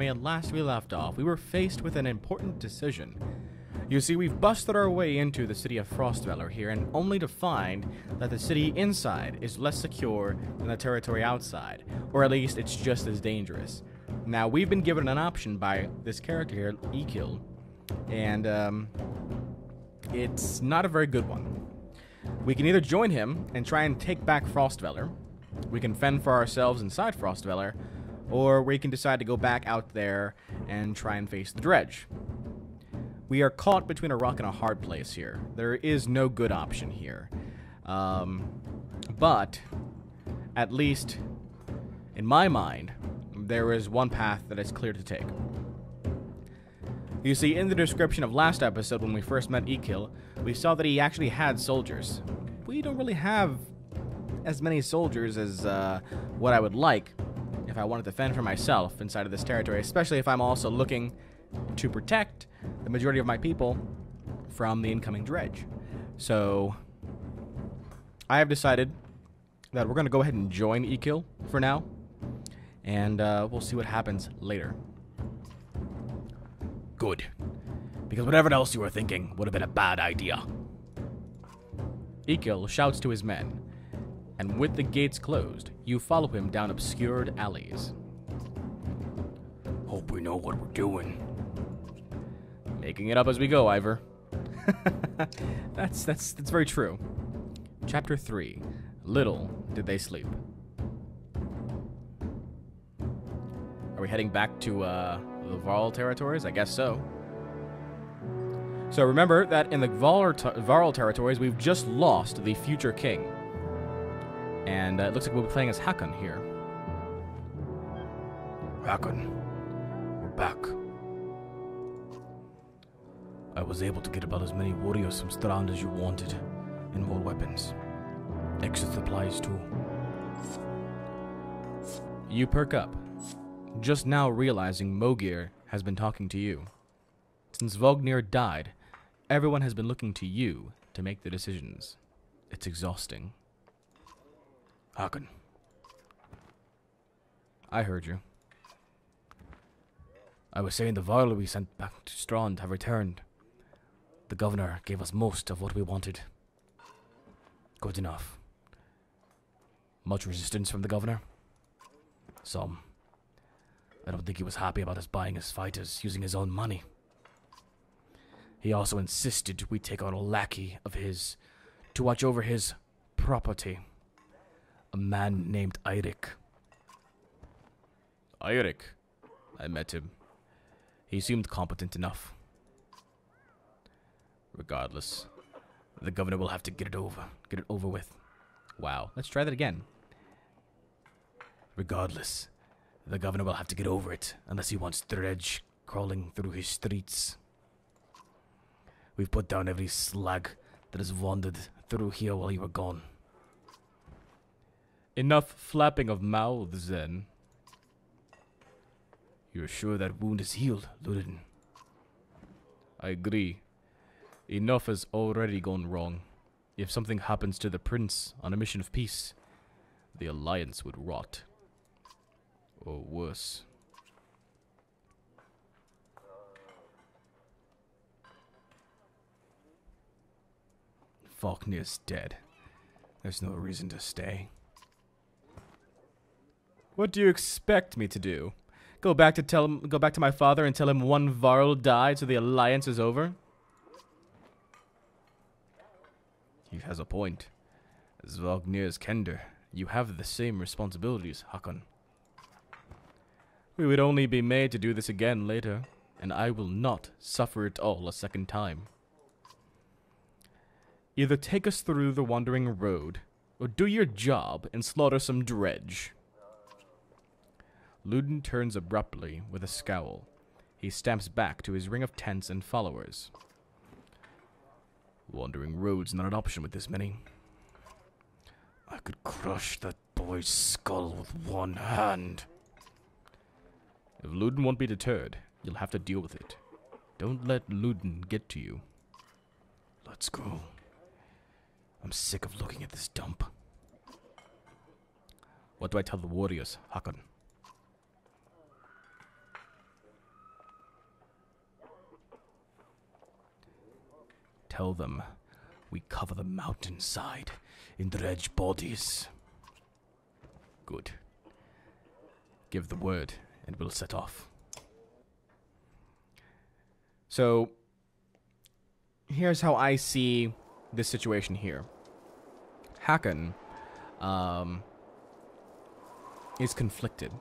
At last we left off, we were faced with an important decision. You see, we've busted our way into the city of Frostdweller here, and only to find that the city inside is less secure than the territory outside, or at least it's just as dangerous. Now, we've been given an option by this character here, Ekil, and it's not a very good one. We can either join him and try and take back Frostdweller, we can fend for ourselves inside Frostdweller, or we can decide to go back out there and try and face the dredge. We are caught between a rock and a hard place here. There is no good option here. But, at least, in my mind, there is one path that is clear to take. You see, in the description of last episode when we first met Ekil, we saw that he actually had soldiers. We don't really have as many soldiers as what I would like if I wanted to fend for myself inside of this territory, especially if I'm also looking to protect the majority of my people from the incoming dredge. So, I have decided that we're going to go ahead and join Ekil for now, and we'll see what happens later. Good, because whatever else you were thinking would have been a bad idea. Ekil shouts to his men, and with the gates closed, you follow him down obscured alleys. Hope we know what we're doing. Making it up as we go, Ivor. That's very true. Chapter 3. Little did they sleep. Are we heading back to the Varl territories? I guess so. So remember that in the Varl territories, we've just lost the future king. And it looks like we'll be playing as Hakon here. Hakon, we're back. I was able to get about as many warriors from Strand as you wanted, and more weapons. Extra supplies too. You perk up, just now realizing Mogir has been talking to you. Since Vognir died, everyone has been looking to you to make the decisions. It's exhausting. Hakon. I heard you. I was saying the Varl we sent back to Strand have returned. The governor gave us most of what we wanted. Good enough. Much resistance from the governor? Some. I don't think he was happy about us buying his fighters using his own money. He also insisted we take on a lackey of his to watch over his property. A man named Eirik. Eirik? I met him. He seemed competent enough. Regardless, the governor will have to get it over with. Wow, let's try that again. Regardless, the governor will have to get over it unless he wants dredge crawling through his streets. We've put down every slag that has wandered through here while you were gone. Enough flapping of mouths, then. You're sure that wound is healed, Ludin? I agree. Enough has already gone wrong. If something happens to the prince on a mission of peace, the alliance would rot. Or worse. Falkner's dead. There's no reason to stay. What do you expect me to do? Go back to my father and tell him one Varl died so the alliance is over? He has a point. As Vognir's Kender, you have the same responsibilities, Hakon. We would only be made to do this again later, and I will not suffer it all a second time. Either take us through the wandering road, or do your job and slaughter some dredge. Ludin turns abruptly with a scowl. He stamps back to his ring of tents and followers. Wandering road's not an option with this many. I could crush that boy's skull with one hand. If Ludin won't be deterred, you'll have to deal with it. Don't let Ludin get to you. Let's go. I'm sick of looking at this dump. What do I tell the warriors, Hakon? Tell them we cover the mountainside in dredge bodies. Good. Give the word, and we'll set off. So, here's how I see this situation here. Hakon is conflicted.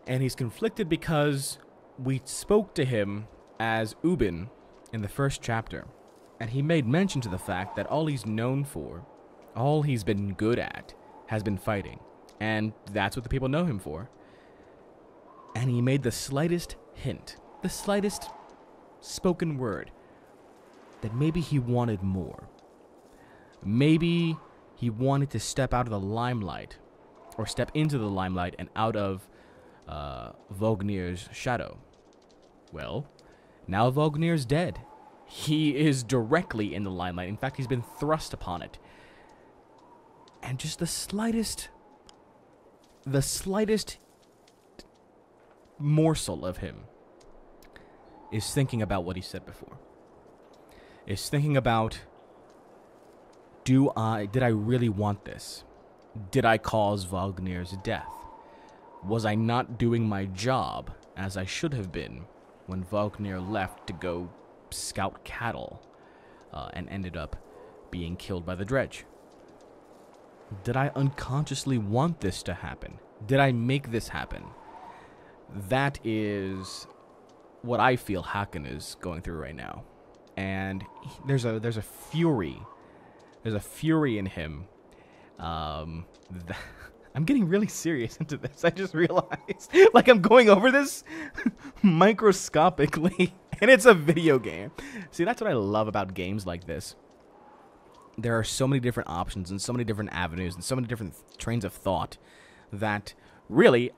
And he's conflicted because we spoke to him as Ubin in the first chapter. And he made mention to the fact that all he's known for, all he's been good at, has been fighting. And that's what the people know him for. And he made the slightest hint, the slightest spoken word, that maybe he wanted more. Maybe he wanted to step out of the limelight, or step into the limelight and out of Vognir's shadow. Well, now Vognir's dead. He is directly in the limelight. In fact, he's been thrust upon it. And just the slightest morsel of him is thinking about what he said before. Is thinking about, did I really want this? Did I cause Vognir's death? Was I not doing my job as I should have been when Vognir left to go scout cattle and ended up being killed by the dredge? Did I unconsciously want this to happen? Did I make this happen? That is what I feel Hakon is going through right now. And there's a fury. There's a fury in him. I'm getting really serious into this. I just realized. Like, I'm going over this microscopically. And it's a video game. See, that's what I love about games like this. There are so many different options and so many different avenues and so many different trains of thought that really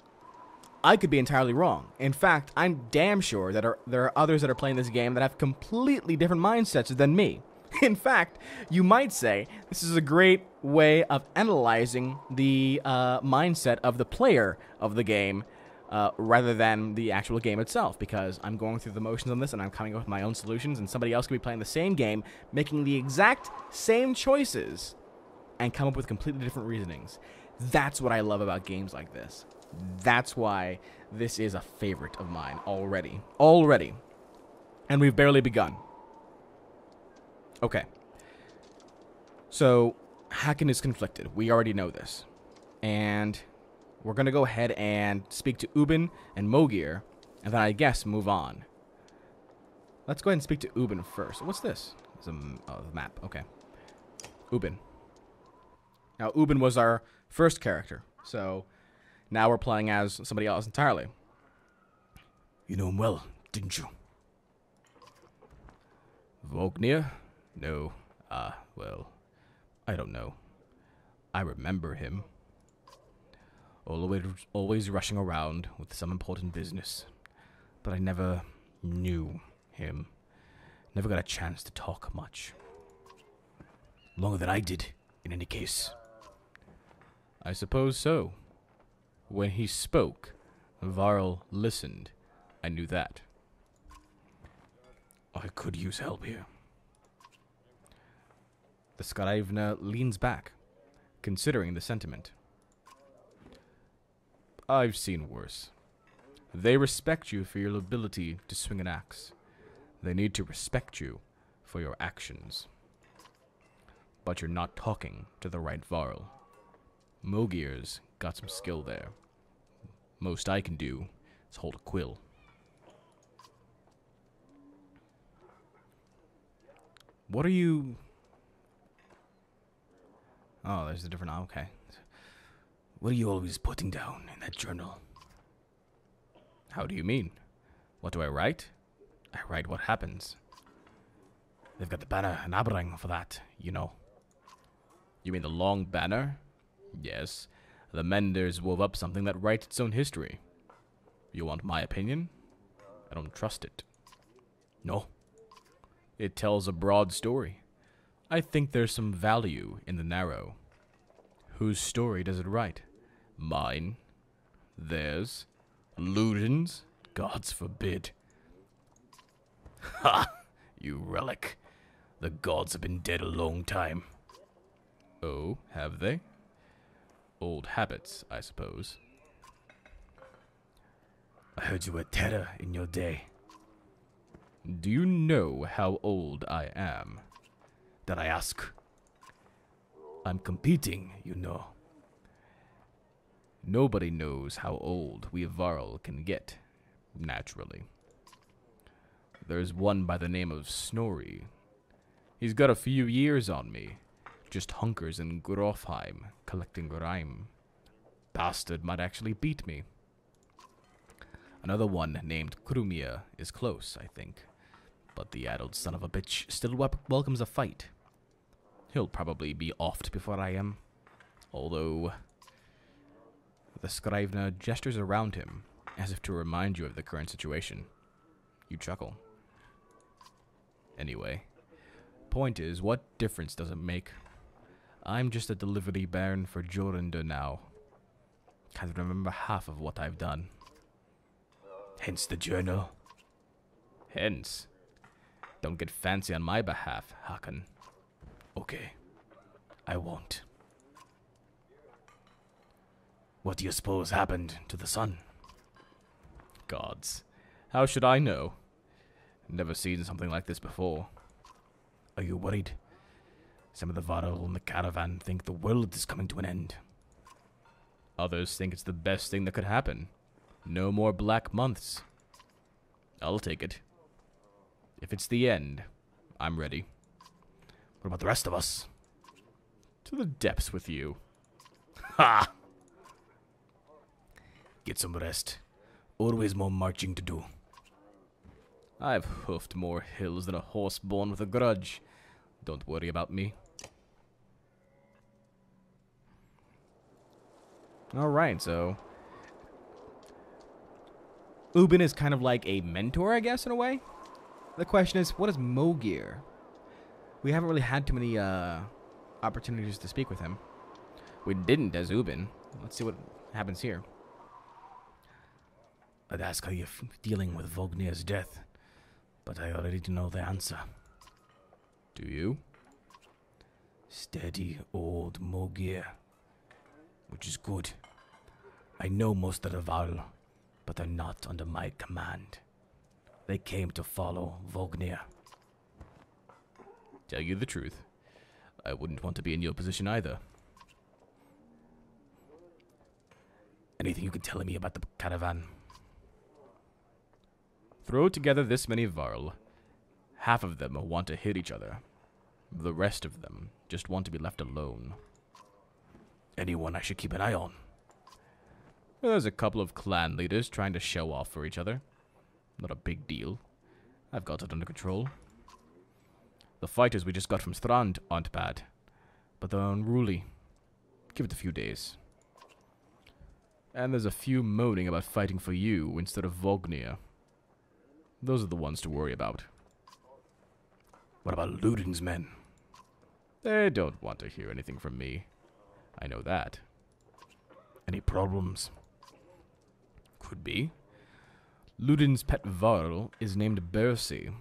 I could be entirely wrong. In fact, I'm damn sure that there are others that are playing this game that have completely different mindsets than me. In fact, you might say this is a great way of analyzing the mindset of the player of the game rather than the actual game itself, because I'm going through the motions on this and I'm coming up with my own solutions, and somebody else could be playing the same game, making the exact same choices, and come up with completely different reasonings. That's what I love about games like this. That's why this is a favorite of mine already. Already. And we've barely begun. Okay. So, Hakon is conflicted. We already know this. And we're going to go ahead and speak to Ubin and Mogir, and then I guess move on. Let's go ahead and speak to Ubin first. What's this? It's the map. Okay. Ubin. Now, Ubin was our first character, so now we're playing as somebody else entirely. You know him well, didn't you? Vognir? No. Well, I don't know. I remember him. Always rushing around with some important business. But I never knew him. Never got a chance to talk much. Longer than I did, in any case. I suppose so. When he spoke, Varl listened. I knew that. I could use help here. The Skarivna leans back, considering the sentiment. I've seen worse. They respect you for your ability to swing an axe. They need to respect you for your actions. But you're not talking to the right Varl. Mogir's got some skill there. Most I can do is hold a quill. What are you... Oh, there's a different... Okay. What are you always putting down in that journal? How do you mean? What do I write? I write what happens. They've got the banner and Abrang for that, you know. You mean the long banner? Yes. The Menders wove up something that writes its own history. You want my opinion? I don't trust it. No. It tells a broad story. I think there's some value in the narrow. Whose story does it write? Mine? Theirs? Ludin's? Gods forbid. Ha! You relic. The gods have been dead a long time. Oh, have they? Old habits, I suppose. I heard you were terror in your day. Do you know how old I am? Did I ask? I'm competing, you know. Nobody knows how old we Varl can get, naturally. There's one by the name of Snorri. He's got a few years on me. Just hunkers in Grofheim, collecting grime. Bastard might actually beat me. Another one named Krumia is close, I think. But the addled son of a bitch still welcomes a fight. He'll probably be offed before I am. Although, the Scrivener gestures around him, as if to remind you of the current situation. You chuckle. Anyway, point is, what difference does it make? I'm just a delivery baron for Jorundr now. Can't remember half of what I've done. Hence the journal. Hence. Don't get fancy on my behalf, Hakon. Okay, I won't. What do you suppose happened to the sun? Gods, how should I know? Never seen something like this before. Are you worried? Some of the Varl in the caravan think the world is coming to an end. Others think it's the best thing that could happen. No more black months. I'll take it. If it's the end, I'm ready. What about the rest of us? To the depths with you. Ha! Get some rest. Always more marching to do. I've hoofed more hills than a horse born with a grudge. Don't worry about me. Alright, so Ubin is kind of like a mentor, I guess, in a way. The question is, what is Mogir? We haven't really had too many opportunities to speak with him. We didn't as Ubin. Let's see what happens here. I'd ask how you're dealing with Vognir's death, but I already know the answer. Do you? Steady old Mogir. Which is good. I know most of the Varl, but they're not under my command. They came to follow Vognir. Tell you the truth, I wouldn't want to be in your position either. Anything you can tell me about the caravan? Throw together this many Varl. Half of them want to hit each other. The rest of them just want to be left alone. Anyone I should keep an eye on? There's a couple of clan leaders trying to show off for each other. Not a big deal. I've got it under control. The fighters we just got from Strand aren't bad, but they're unruly. Give it a few days. And there's a few moaning about fighting for you instead of Vognir. Those are the ones to worry about. What about Ludin's men? They don't want to hear anything from me. I know that. Any problems? Could be. Ludin's pet Varl is named Bersi.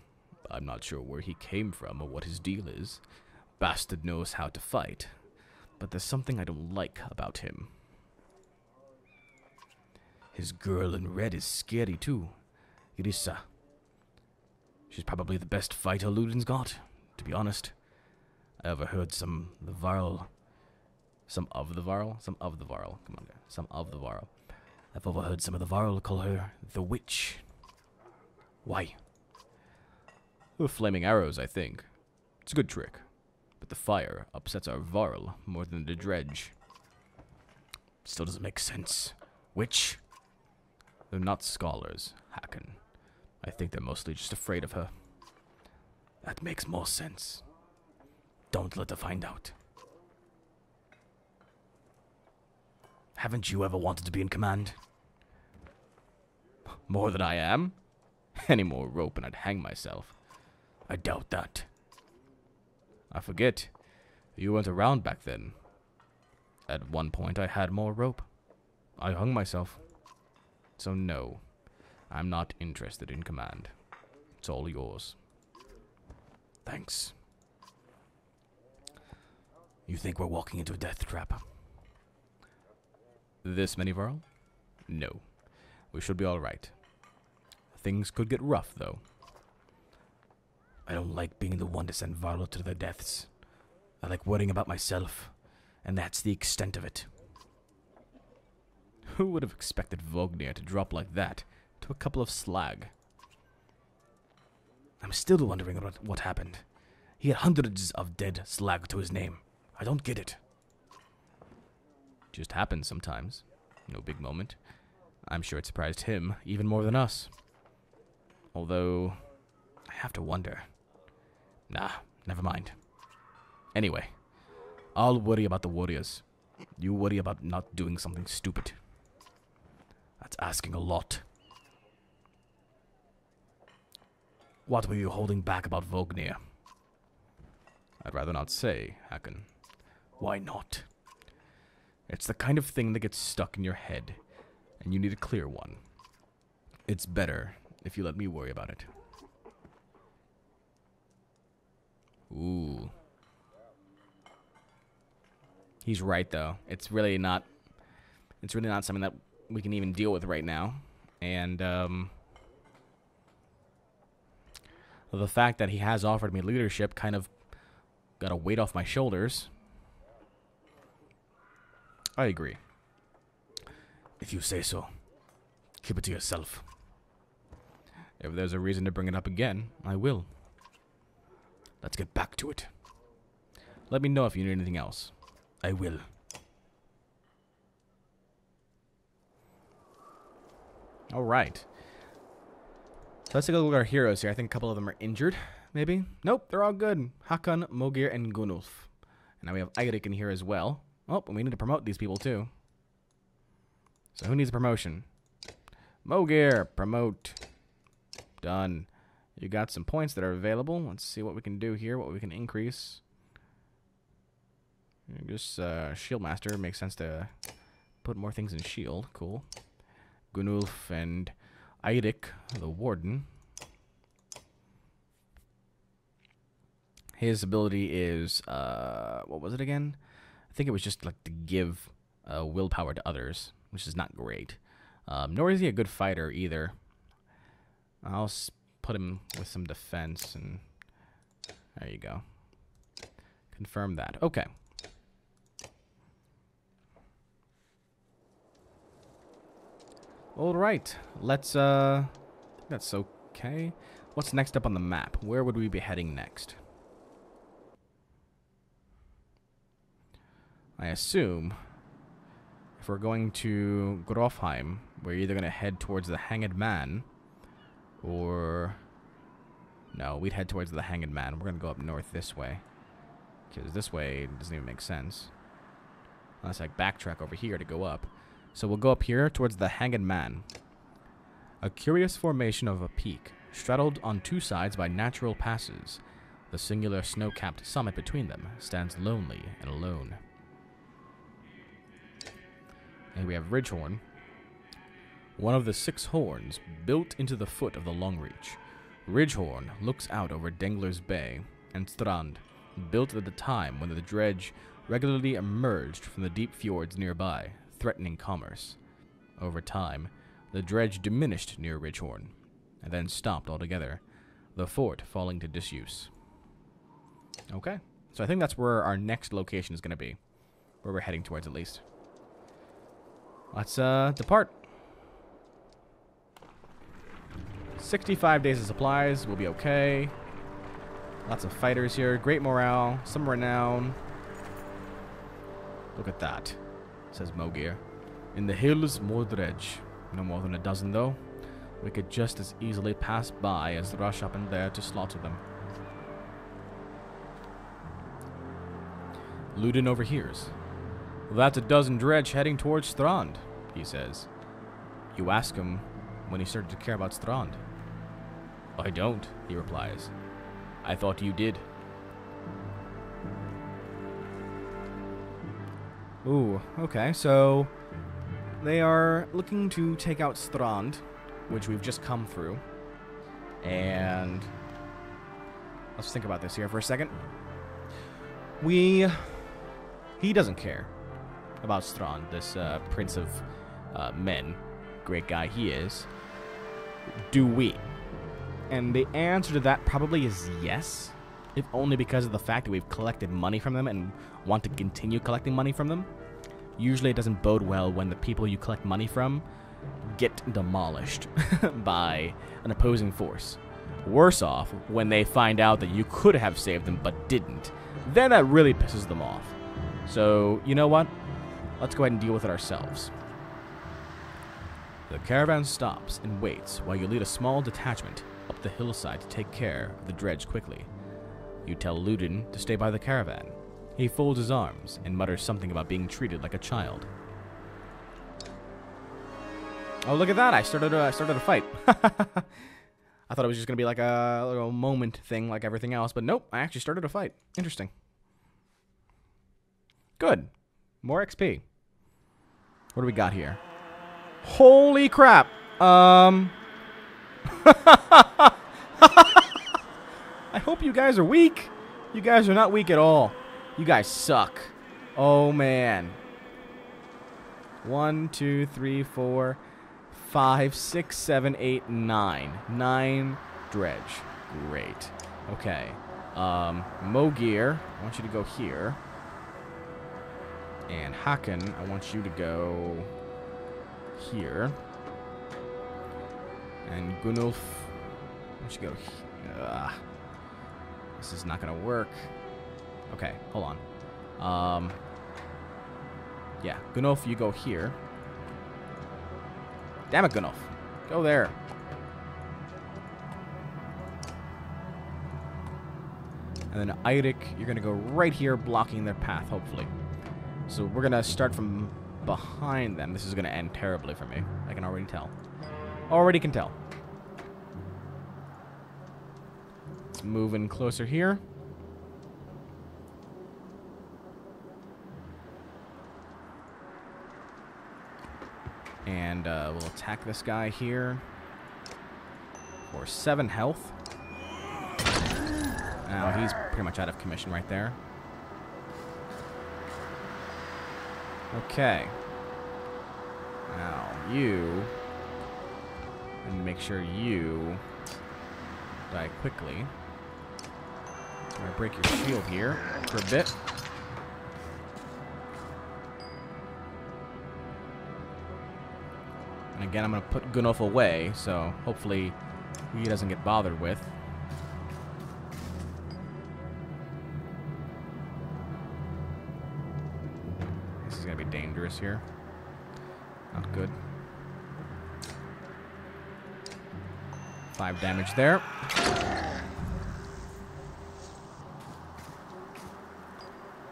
I'm not sure where he came from or what his deal is. Bastard knows how to fight. But there's something I don't like about him. His girl in red is scary too. Irissa. She's probably the best fighter Ludin's got, to be honest. I overheard some of the Varl. Come on, guys. Some of the Varl. I've overheard some of the Varl call her the Witch. Why? The flaming arrows, I think. It's a good trick. But the fire upsets our Varl more than the dredge. Still doesn't make sense. Witch? They're not scholars, Hakon. I think they're mostly just afraid of her. That makes more sense. Don't let her find out. Haven't you ever wanted to be in command? More than I am? Any more rope and I'd hang myself. I doubt that. I forget. You weren't around back then. At one point I had more rope. I hung myself. So no, I'm not interested in command. It's all yours. Thanks. You think we're walking into a death trap? This many, Varl? No. We should be alright. Things could get rough, though. I don't like being the one to send Varl to their deaths. I like worrying about myself, and that's the extent of it. Who would have expected Vognir to drop like that to a couple of slag? I'm still wondering about what happened. He had hundreds of dead slag to his name. I don't get it. Just happens sometimes. No big moment. I'm sure it surprised him even more than us. Although, I have to wonder. Nah, never mind. Anyway, I'll worry about the warriors. You worry about not doing something stupid. That's asking a lot. What were you holding back about Vognir? I'd rather not say, Hakon. Why not? It's the kind of thing that gets stuck in your head, and you need a clear one. It's better if you let me worry about it. Ooh. He's right, though. It's really not something that we can even deal with right now. And, the fact that he has offered me leadership kind of got a weight off my shoulders. I agree. If you say so, keep it to yourself. If there's a reason to bring it up again, I will. Let's get back to it. Let me know if you need anything else. I will. Alright. So let's take a look at our heroes here. I think a couple of them are injured, maybe? Nope, they're all good. Hakon, Mogir, and Gunnulf. And now we have Eirik in here as well. Oh, and we need to promote these people too. So who needs a promotion? Mogir, promote. Done. You got some points that are available. Let's see what we can do here, what we can increase. Just Shield Master makes sense to put more things in shield. Cool. Gunnulf and Eirik, the Warden. His ability is, what was it again? I think it was just like to give willpower to others, which is not great. Nor is he a good fighter either. I'll put him with some defense, and there you go. Confirm that. Okay. All right. Let's, I think that's okay. What's next up on the map? Where would we be heading next? I assume if we're going to Grofheim, we're either going to head towards the Hanged Man, or... No, we'd head towards the Hanged Man. We're going to go up north this way, because this way doesn't even make sense. Unless I backtrack over here to go up. So we'll go up here towards the Hanged Man. A curious formation of a peak, straddled on two sides by natural passes. The singular snow-capped summit between them stands lonely and alone. And we have Ridgehorn, one of the 6 horns built into the foot of the Longreach. Ridgehorn looks out over Dengler's Bay and Strand, built at the time when the dredge regularly emerged from the deep fjords nearby, threatening commerce. Over time, the dredge diminished near Ridgehorn, and then stopped altogether, the fort falling to disuse. Okay, so I think that's where our next location is going to be, where we're heading towards at least. Let's depart. 65 days of supplies, we'll be okay. Lots of fighters here, great morale, some renown. Look at that, says Mogir. In the hills, more dredge. No more than a dozen, though. We could just as easily pass by as rush up in there to slaughter them. Ludin overhears. That's a dozen dredge heading towards Strand, he says. You ask him when he started to care about Strand. I don't, he replies. I thought you did. Ooh, okay, so they are looking to take out Strand, which we've just come through. And let's think about this here for a second. He doesn't care about Strahd, this prince of men. Great guy he is. Do we? And the answer to that probably is yes, if only because of the fact that we've collected money from them and want to continue collecting money from them. Usually it doesn't bode well when the people you collect money from get demolished by an opposing force. Worse off when they find out that you could have saved them but didn't. Then that really pisses them off. So, you know what? Let's go ahead and deal with it ourselves. The caravan stops and waits while you lead a small detachment up the hillside to take care of the dredge quickly. You tell Ludin to stay by the caravan. He folds his arms and mutters something about being treated like a child. Oh, look at that! I started a fight. I thought it was just gonna be like a little moment thing, like everything else, but nope. I actually started a fight. Interesting. Good. More XP. What do we got here? Holy crap! I hope you guys are weak. You guys are not weak at all. You guys suck. Oh man. 1, 2, 3, 4, 5, 6, 7, 8, 9. 9 dredge. Great. Okay. Mogir, I want you to go here. And Haken, I want you to go here. And Gunnulf, I want you to go here. This is not gonna work. Okay, hold on. Yeah, Gunnulf, you go here. Damn it, Gunnulf. Go there. And then Eirik, you're gonna go right here, blocking their path, hopefully. So we're gonna start from behind them. This is gonna end terribly for me. I can already tell. Already can tell. Let's move in closer here. And we'll attack this guy here for 7 health. Now he's pretty much out of commission right there. Okay. Now you, and make sure you die quickly. I'm gonna break your shield here for a bit. And again, I'm gonna put Gunnulf away, so hopefully he doesn't get bothered with. This is gonna be dangerous here. Not good. 5 damage there.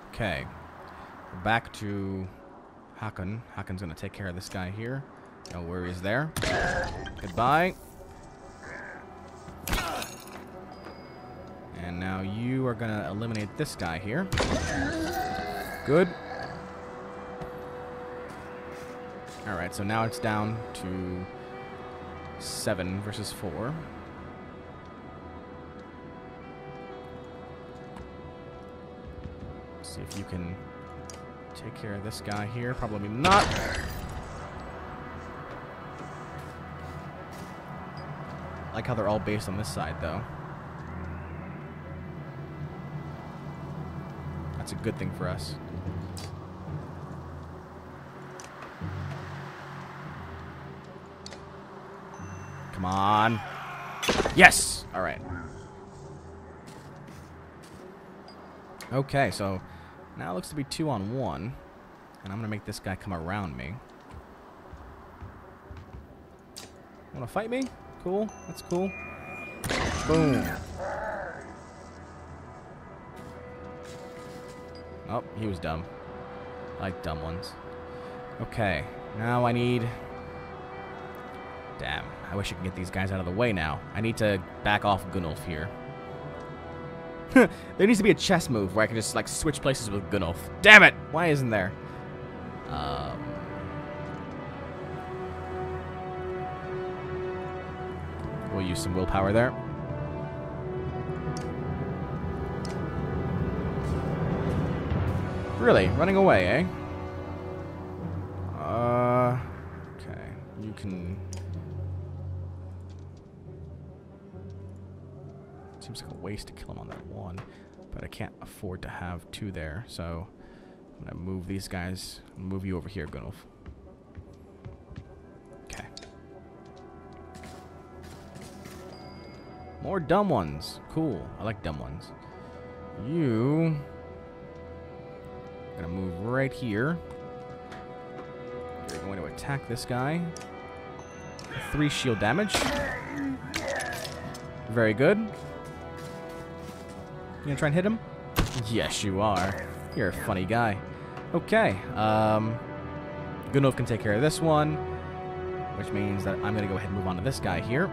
Okay. Back to Haken. Haken's gonna take care of this guy here. No worries there. Goodbye. And now you are gonna eliminate this guy here. Good. Alright, so now it's down to 7 versus 4. Let's see if you can take care of this guy here. Probably not. I like how they're all based on this side, though. That's a good thing for us. Come on. Yes! Alright. Okay, so now it looks to be 2-on-1. And I'm going to make this guy come around me. Want to fight me? Cool. That's cool. Boom. Oh, he was dumb. I like dumb ones. Okay, now I need... Damn, I wish I could get these guys out of the way now. I need to back off Gunnulf here. There needs to be a chess move where I can just, like, switch places with Gunnulf. Damn it! Why isn't there? We'll use some willpower there. Really? Running away, eh? Okay. You can... Seems like a waste to kill him on that one. But I can't afford to have two there, so... I'm gonna move these guys. Move you over here, Gunulf. Okay. More dumb ones. Cool. I like dumb ones. You... Gonna move right here. You're going to attack this guy. 3 shield damage. Very good. You gonna try and hit him? Yes, you are. You're a funny guy. Okay. Gunulf can take care of this one, which means that I'm gonna go ahead and move on to this guy here.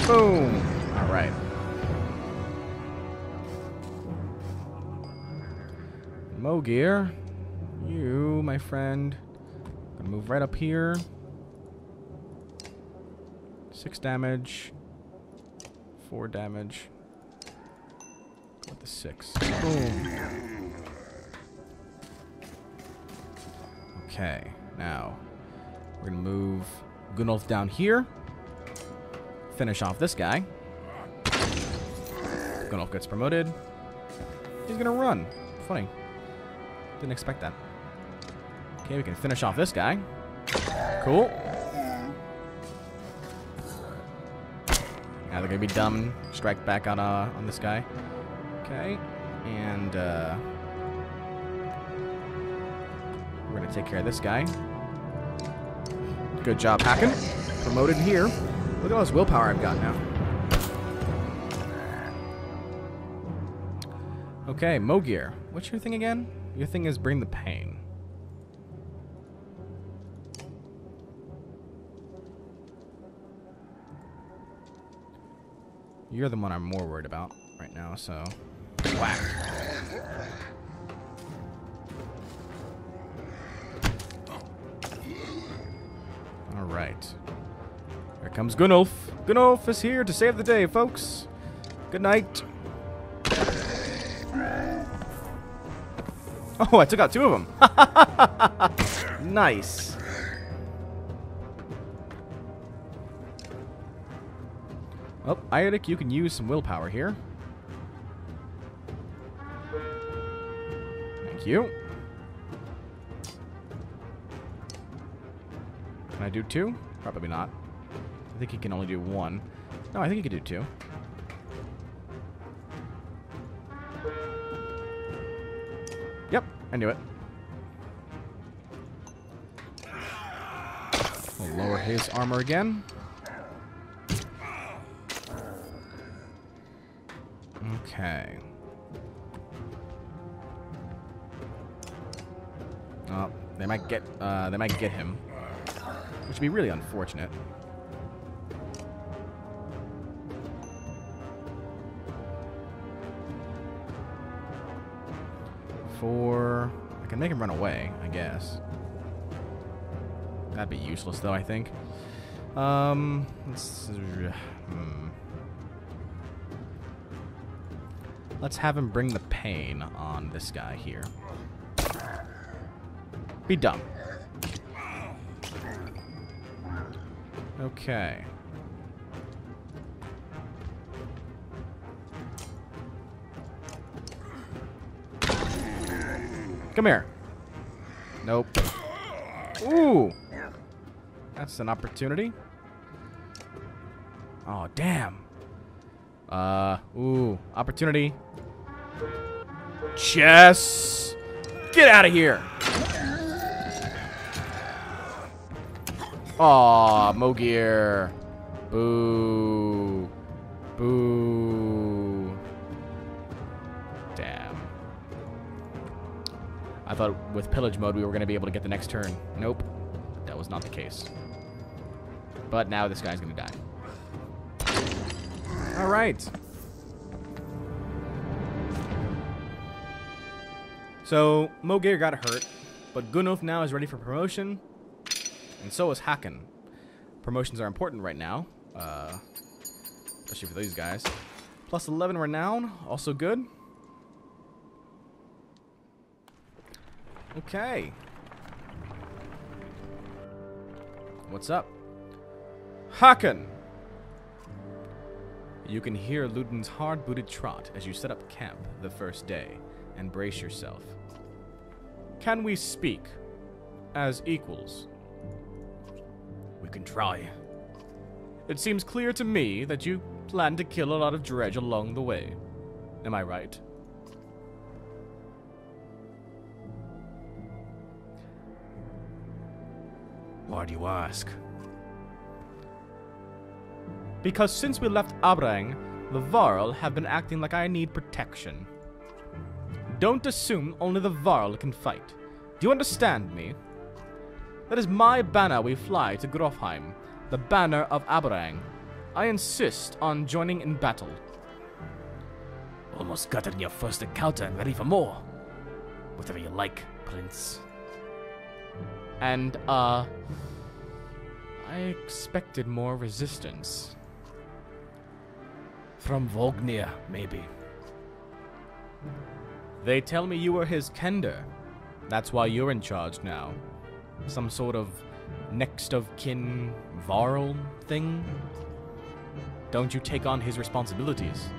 Boom. All right. Mogir, you, my friend, gonna move right up here. 6 damage, 4 damage. Go with the 6. Boom. Okay, now we're gonna move Gunulf down here. Finish off this guy. Gunulf gets promoted. He's gonna run. Funny. Didn't expect that. Okay, we can finish off this guy. Cool. Now they're gonna be dumb. Strike back on this guy. Okay, and we're gonna take care of this guy. Good job, hacking. Promoted here. Look at all this willpower I've got now. Okay, Mogir. What's your thing again? Your thing is bring the pain. You're the one I'm more worried about right now, so... Whack. Alright. Here comes Gunulf. Gunulf is here to save the day, folks. Good night. Oh, I took out 2 of them. Nice. Well, Iotic, you can use some willpower here. Thank you. Can I do 2? Probably not. I think he can only do 1. No, I think he can do 2. Yep, I knew it. We'll lower his armor again. Okay. Oh, they might get him, which would be really unfortunate. I can make him run away, I guess. That'd be useless, though, I think. Let's have him bring the pain on this guy here. Be dumb. Okay. Come here. Nope. Ooh. That's an opportunity. Oh, damn. Ooh. Opportunity. Chess. Get out of here. Aw, Mogir. Boo. Boo. Damn. I thought with pillage mode we were going to be able to get the next turn. Nope. That was not the case. But now this guy's going to die. Alright. So, Mogir got hurt, but Gunulf now is ready for promotion, and so is Haken. Promotions are important right now, especially for these guys. Plus 11 renown, also good. Okay. What's up? Haken! You can hear Ludin's hard-booted trot as you set up camp the first day and brace yourself. Can we speak as equals? We can try. It seems clear to me that you plan to kill a lot of dredge along the way. Am I right? Why do you ask? Because since we left Abrang, the Varl have been acting like I need protection. Don't assume only the Varl can fight. Do you understand me? That is my banner we fly to Grofheim, the banner of Abrang. I insist on joining in battle. Almost got it in your first encounter and ready for more. Whatever you like, Prince. And, I expected more resistance. From Vognir, maybe. They tell me you were his Kender. That's why you're in charge now. Some sort of next of kin Varl thing? Don't you take on his responsibilities?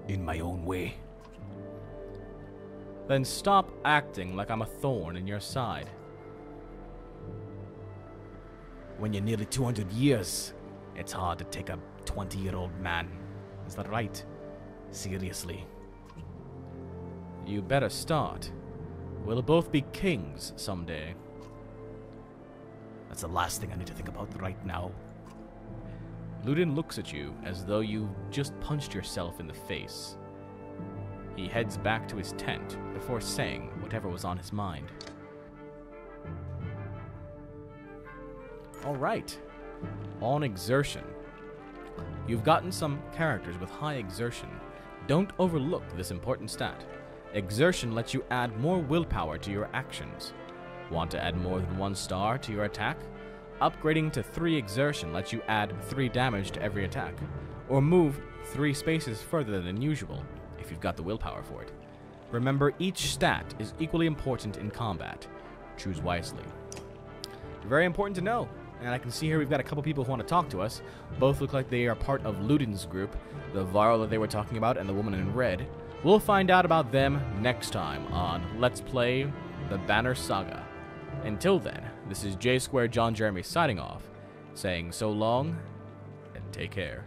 In my own way. Then stop acting like I'm a thorn in your side. When you're nearly 200 years, it's hard to take a 20-year-old man. Is that right? Seriously. You better start. We'll both be kings someday. That's the last thing I need to think about right now. Ludin looks at you as though you just punched yourself in the face. He heads back to his tent before saying whatever was on his mind. Alright. On exertion. You've gotten some characters with high exertion. Don't overlook this important stat. Exertion lets you add more willpower to your actions. Want to add more than 1 star to your attack? Upgrading to 3 exertion lets you add 3 damage to every attack, or move 3 spaces further than usual, if you've got the willpower for it. Remember, each stat is equally important in combat. Choose wisely. Very important to know. And I can see here we've got a couple people who want to talk to us. Both look like they are part of Ludin's group, the Varl that they were talking about and the woman in red. We'll find out about them next time on Let's Play the Banner Saga. Until then, this is J Square John Jeremy signing off, saying so long and take care.